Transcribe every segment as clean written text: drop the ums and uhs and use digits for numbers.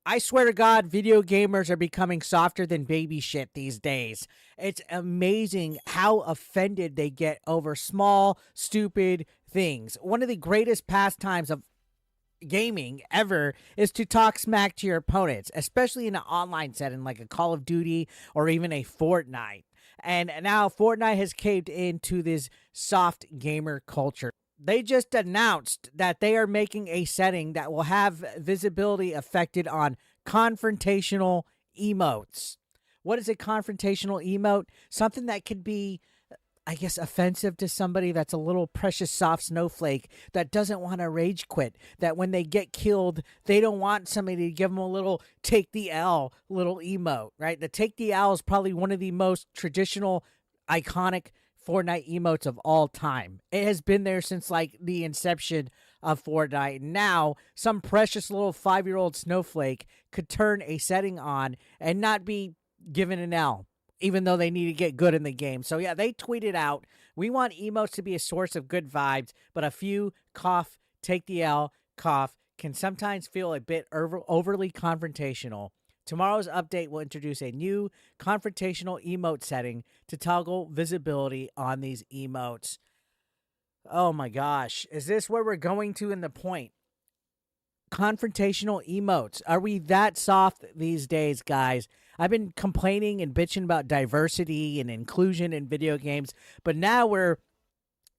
I swear to God, video gamers are becoming softer than baby shit these days. It's amazing how offended they get over small, stupid things. One of the greatest pastimes of gaming ever is to talk smack to your opponents, especially in an online setting like a Call of Duty or even a Fortnite. And now Fortnite has caved into this soft gamer culture. They just announced that they are making a setting that will have visibility affected on confrontational emotes. What is a confrontational emote? Something that could be, I guess, offensive to somebody that's a little precious soft snowflake that doesn't want to rage quit. That when they get killed, they don't want somebody to give them a little take the L little emote, right? The take the L is probably one of the most traditional, iconic Fortnite emotes of all time. It has been there since like the inception of Fortnite. Now, some precious little 5-year-old snowflake could turn a setting on and not be given an L, even though they need to get good in the game. So yeah, they tweeted out, we want emotes to be a source of good vibes, but a few cough, take the L, cough can sometimes feel a bit overly confrontational. Tomorrow's update will introduce a new confrontational emote setting to toggle visibility on these emotes. Oh my gosh, is this where we're going to in the point? Confrontational emotes. Are we that soft these days, guys? I've been complaining and bitching about diversity and inclusion in video games, but now we're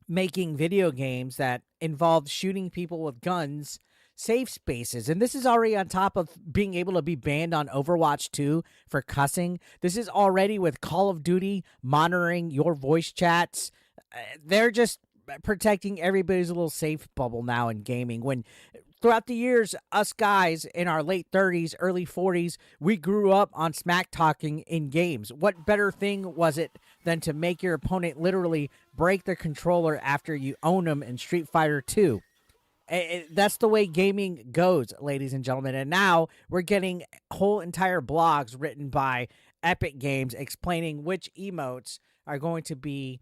making video games that involve shooting people with guns safe spaces. And this is already on top of being able to be banned on Overwatch 2 for cussing. This is already with Call of Duty monitoring your voice chats. They're just protecting everybody's little safe bubble now in gaming. When throughout the years, us guys in our late 30s, early 40s, we grew up on smack talking in games. What better thing was it than to make your opponent literally break their controller after you own them in Street Fighter 2? That's the way gaming goes, ladies and gentlemen. And now we're getting whole entire blogs written by Epic Games explaining which emotes are going to be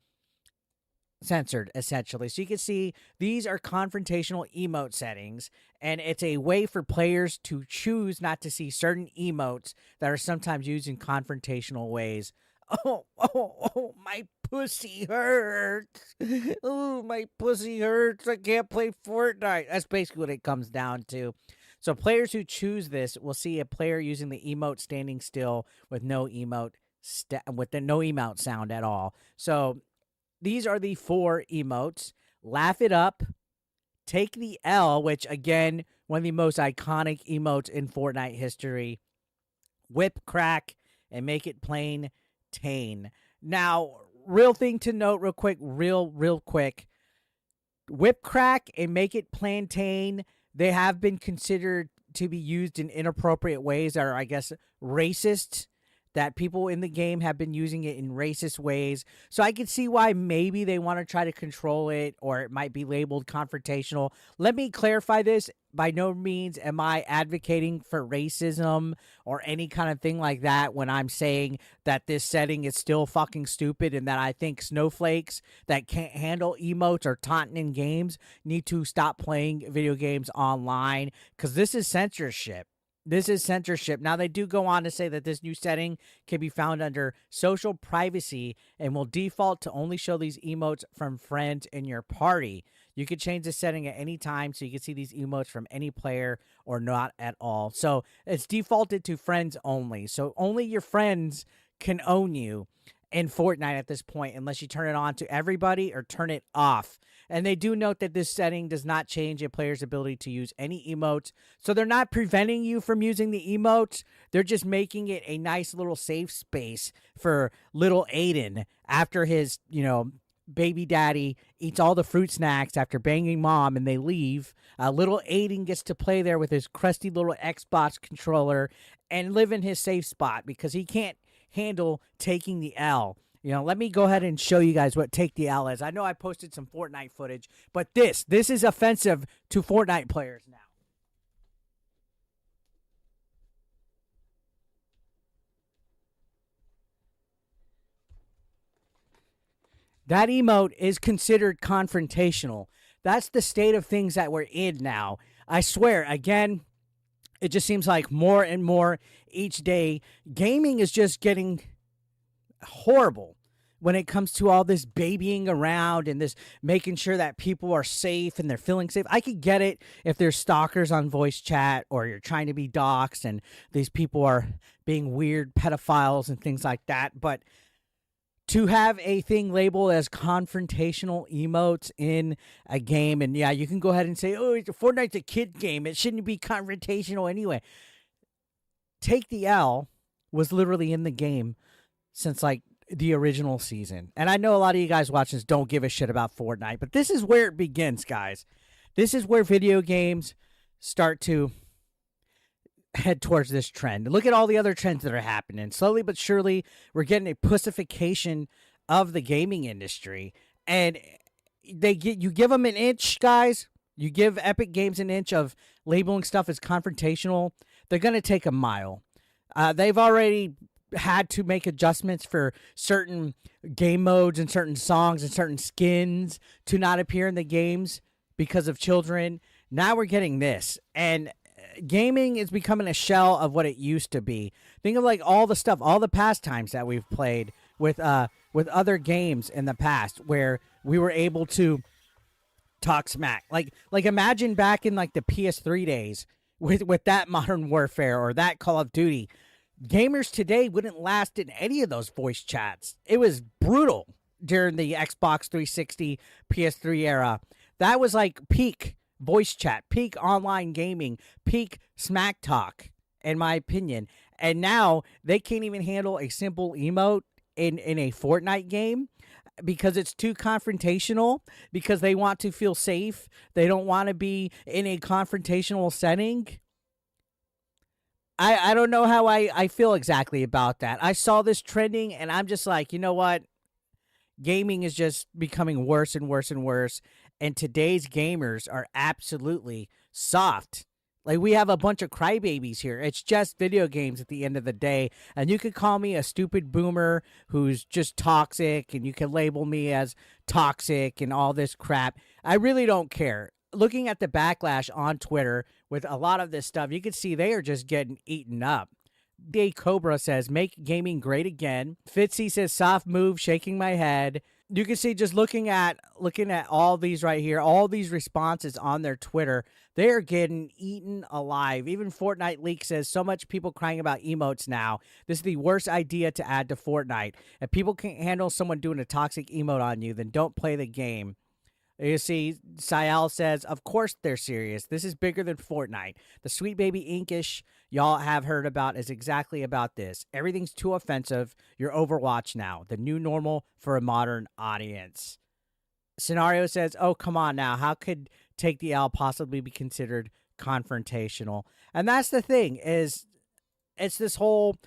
censored, essentially. So you can see these are confrontational emote settings, and it's a way for players to choose not to see certain emotes that are sometimes used in confrontational ways. Oh, my pussy hurts. Oh, my pussy hurts. I can't play Fortnite. That's basically what it comes down to. So players who choose this will see a player using the emote standing still with no emote no emote sound at all. So these are the 4 emotes. Laugh it up, take the L, which again, one of the most iconic emotes in Fortnite history. Whip crack and make it plain Tane. Now, real thing to note real quick. Whip crack and make it plantain, they have been considered to be used in inappropriate ways that are, I guess, racist, that people in the game have been using it in racist ways. So I can see why maybe they want to try to control it, or it might be labeled confrontational. Let me clarify this. By no means am I advocating for racism or any kind of thing like that when I'm saying that this setting is still fucking stupid and that I think snowflakes that can't handle emotes or taunting in games need to stop playing video games online, because this is censorship. This is censorship. Now, they do go on to say that this new setting can be found under social privacy and will default to only show these emotes from friends in your party. You can change the setting at any time so you can see these emotes from any player or not at all. So it's defaulted to friends only. So only your friends can own you in Fortnite at this point, unless you turn it on to everybody or turn it off. And they do note that this setting does not change a player's ability to use any emotes. So they're not preventing you from using the emotes. They're just making it a nice little safe space for little Aiden after his, baby daddy eats all the fruit snacks after banging mom and they leave. Little Aiden gets to play there with his crusty little Xbox controller and live in his safe spot because he can't handle taking the L. Let me go ahead and show you guys what take the L is. I know I posted some Fortnite footage, but this is offensive to Fortnite players now. That emote is considered confrontational. That's the state of things that we're in now. I swear, again, It just seems like more and more each day, gaming is just getting horrible when it comes to all this babying around and this making sure that people are safe and they're feeling safe. I could get it if there's stalkers on voice chat or you're trying to be doxxed and these people are being weird pedophiles and things like that. But to have a thing labeled as confrontational emotes in a game, and yeah, you can go ahead and say, oh, Fortnite's a kid game. It shouldn't be confrontational anyway. Take the L was literally in the game since like the original season. And I know a lot of you guys watching this don't give a shit about Fortnite, but this is where it begins, guys. This is where video games start to head towards this trend. Look at all the other trends that are happening. Slowly but surely, we're getting a pussification of the gaming industry. And you give them an inch, guys. You give Epic Games an inch of labeling stuff as confrontational, they're going to take a mile. They've already had to make adjustments for certain game modes and certain songs and certain skins to not appear in the games because of children. Now we're getting this, and gaming is becoming a shell of what it used to be. Think of like all the stuff, all the pastimes that we've played with other games in the past where we were able to talk smack. Like imagine back in like the PS3 days with that Modern Warfare or that Call of Duty. Gamers today wouldn't last in any of those voice chats. It was brutal during the Xbox 360, PS3 era. That was like peak voice chat, peak online gaming, peak smack talk, in my opinion. And now they can't even handle a simple emote in a Fortnite game because it's too confrontational, because they want to feel safe. They don't want to be in a confrontational setting. I don't know how I feel exactly about that. I saw this trending, and I'm just like, you know what? Gaming is just becoming worse and worse and worse. And today's gamers are absolutely soft. Like, we have a bunch of crybabies here. It's just video games at the end of the day. And you could call me a stupid boomer who's just toxic, and you can label me as toxic and all this crap. I really don't care. Looking at the backlash on Twitter with a lot of this stuff, you can see they are just getting eaten up. Day Cobra says, make gaming great again. Fitzy says, soft move, shaking my head. You can see just looking at all these right here, all these responses on their Twitter, they are getting eaten alive. Even Fortnite Leak says, so much people crying about emotes now. This is the worst idea to add to Fortnite. If people can't handle someone doing a toxic emote on you, then don't play the game. You see, Sayal says, of course they're serious. This is bigger than Fortnite. The Sweet Baby Inkish y'all have heard about is exactly about this. Everything's too offensive. You're Overwatch now. The new normal for a modern audience. Scenario says, oh, come on now. How could Take the L possibly be considered confrontational? And that's the thing, is it's this whole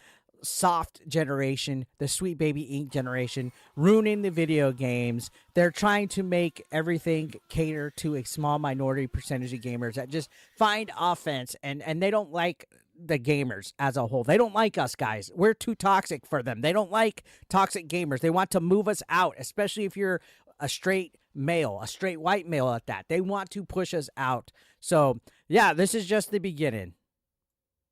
soft generation, the Sweet Baby Ink generation, ruining the video games. They're trying to make everything cater to a small minority percentage of gamers that just find offense, and they don't like the gamers as a whole. They don't like us, guys. We're too toxic for them. They don't like toxic gamers. They want to move us out, especially if you're a straight male, a straight white male at that. They want to push us out. So, yeah, this is just the beginning.